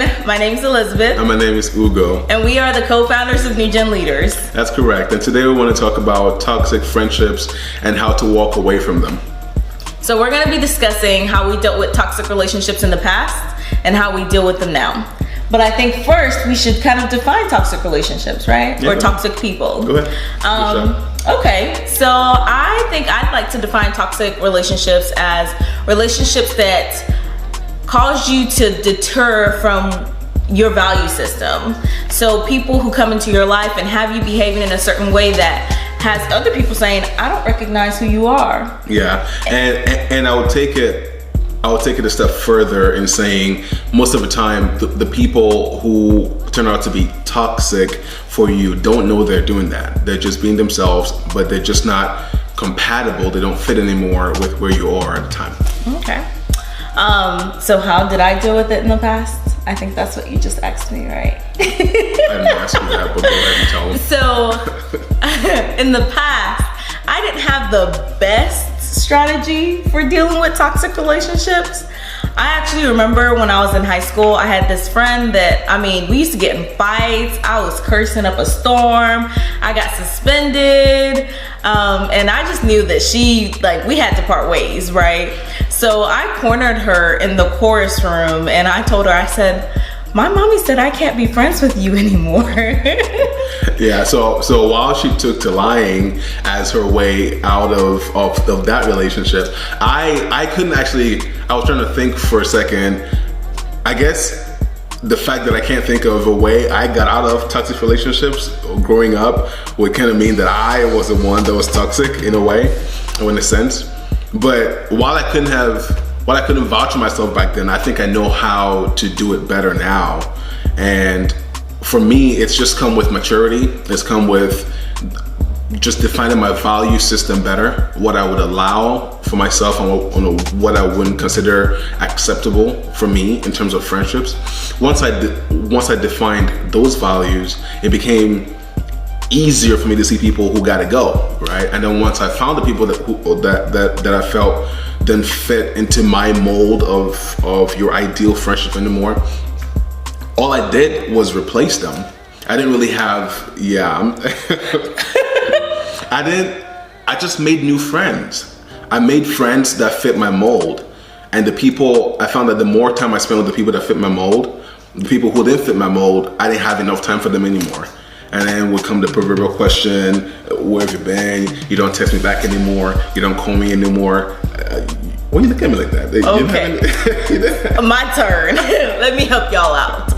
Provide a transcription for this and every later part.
everyone. My name is Elizabeth. And my name is Ugo. And we are the co-founders of NEU Gen Leaders. That's correct. And today we want to talk about toxic friendships and how to walk away from them. So we're going to be discussing how we dealt with toxic relationships in the past and how we deal with them now. But I think first we should kind of define toxic relationships, right? Yeah, or toxic people. Go ahead. Okay, so I think I'd like to define toxic relationships as relationships that cause you to deter from your value system. So people who come into your life and have you behaving in a certain way that has other people saying, I don't recognize who you are. Yeah, and I would take it a step further in saying most of the time the people who turn out to be toxic for you don't know they're doing that. They're just being themselves, but they're just not compatible. They don't fit anymore with where you are at the time. Okay. So how did I deal with it in the past? I think that's what you just asked me, right? I didn't ask you that, but go ahead and tell them. So in the past, I didn't have the best strategy for dealing with toxic relationships. I actually remember when I was in high school, I had this friend that, we used to get in fights. I was cursing up a storm. I got suspended. And I just knew that we had to part ways, right? So I cornered her in the chorus room and I told her, I said, my mommy said I can't be friends with you anymore. Yeah, so while she took to lying as her way out of that relationship, I couldn't actually, I was trying to think for a second. I guess the fact that I can't think of a way I got out of toxic relationships growing up would kind of mean that I was the one that was toxic in a way, or in a sense. But while I couldn't vouch for myself back then, I think I know how to do it better now. And for me, it's just come with maturity. It's come with just defining my value system better, what I would allow for myself and what I wouldn't consider acceptable for me in terms of friendships. Once I defined those values, it became easier for me to see people who gotta go, right? And then once I found the people that I felt didn't fit into my mold of your ideal friendship anymore, all I did was replace them. I didn't really have, I just made new friends. I made friends that fit my mold. And I found that the more time I spent with the people that fit my mold, the people who didn't fit my mold, I didn't have enough time for them anymore. And then would come the proverbial question, where have you been? You don't text me back anymore. You don't call me anymore. Why you look at me like that? Okay. My turn. Let me help y'all out.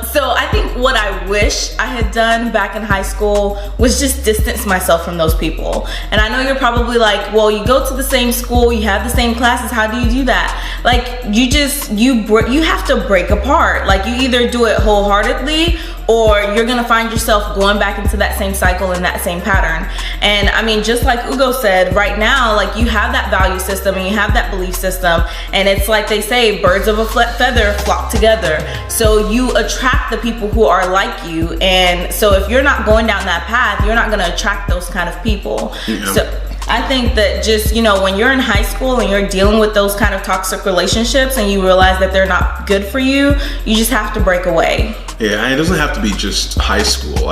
So I think what I wish I had done back in high school was just distance myself from those people. And I know you're probably like, well, you go to the same school, you have the same classes, how do you do that? Like you have to break apart. Like you either do it wholeheartedly or you're gonna find yourself going back into that same cycle and that same pattern. And just like Ugo said, right now, like you have that value system and you have that belief system, and it's like they say, birds of a feather flock together. So you attract the people who are like you, and so if you're not going down that path, you're not gonna attract those kind of people. Yeah. So I think that just, when you're in high school and you're dealing with those kind of toxic relationships and you realize that they're not good for you, you just have to break away. Yeah, and it doesn't have to be just high school.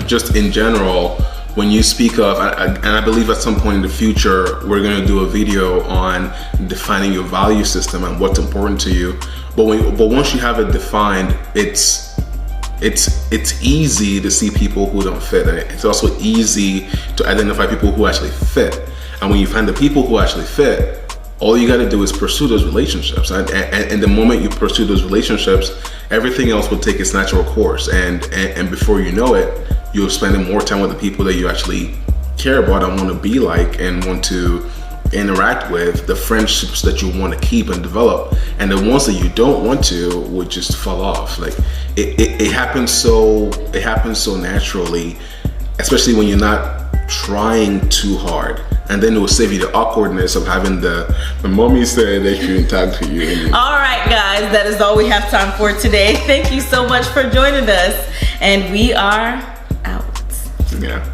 Just in general, when you speak of, and I believe at some point in the future, we're going to do a video on defining your value system and what's important to you. But once you have it defined, it's easy to see people who don't fit. And it's also easy to identify people who actually fit. And when you find the people who actually fit, all you got to do is pursue those relationships. And the moment you pursue those relationships, everything else will take its natural course. And before you know it, you're spending more time with the people that you actually care about and want to be like and want to interact with, the friendships that you want to keep and develop, and the ones that you don't want to would just fall off. Like it happens so naturally, especially when you're not trying too hard. And then it will save you the awkwardness of having the mommy said they shouldn't talk to you. All right, guys, that is all we have time for today. Thank you so much for joining us, and we are out. Yeah.